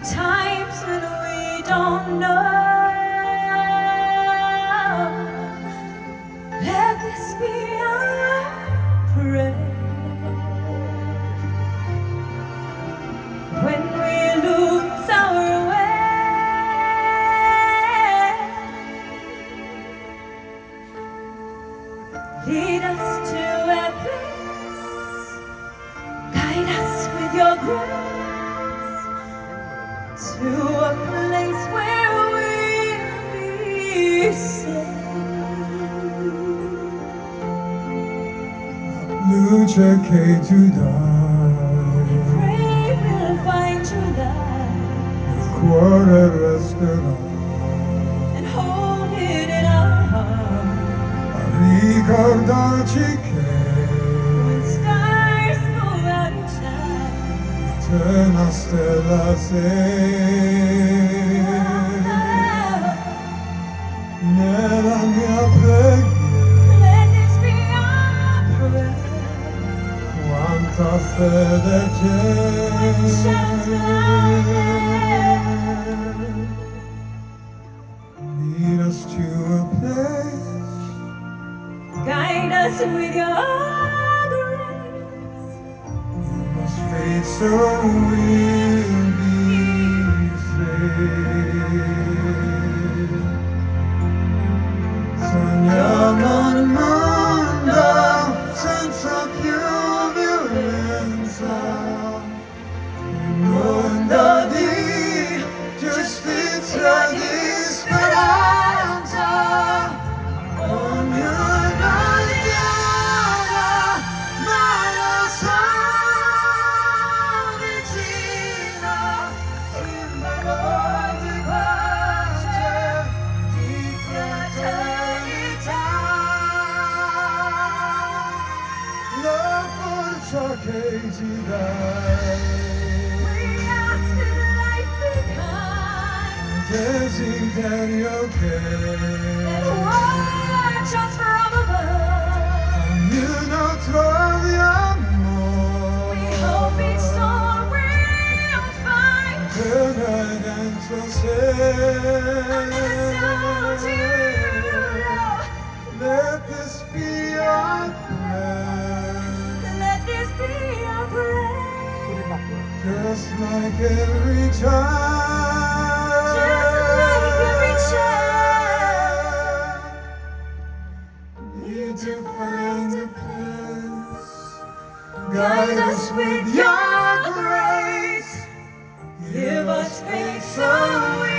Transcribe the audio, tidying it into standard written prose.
times when we don't know. Let this be our prayer. When we lose our way, lead us to a place, guide us with your grace, to a place where we'll be safe. Luce che tu dai, Pray we'll find true love il cuore resterà and hold it in our heart. a ricordarci che When stars go out and shine, c'è una stella sei nella mia preghiera. let this be our prayer. Quanta fede Shines c'è. Lead us to a place, Guide us with your grace. give us faith so we'll be saved. Sogniamo un mondo senza più violenza, un mondo di giustizia e di speranza. Ognuno ignora, ma lo sa vicino, simbolo di pace, di fraternità. La forza che ci dai, We ask that life be kind desiderio che and watch us from above. ognuno trovi amore. We hope each soul will find Turn dentro sé. another soul to love. Let this be our prayer, Let this be our prayer. just like every child. Just like every child. Need to find a place, Guide us with your grace. Give us faith so we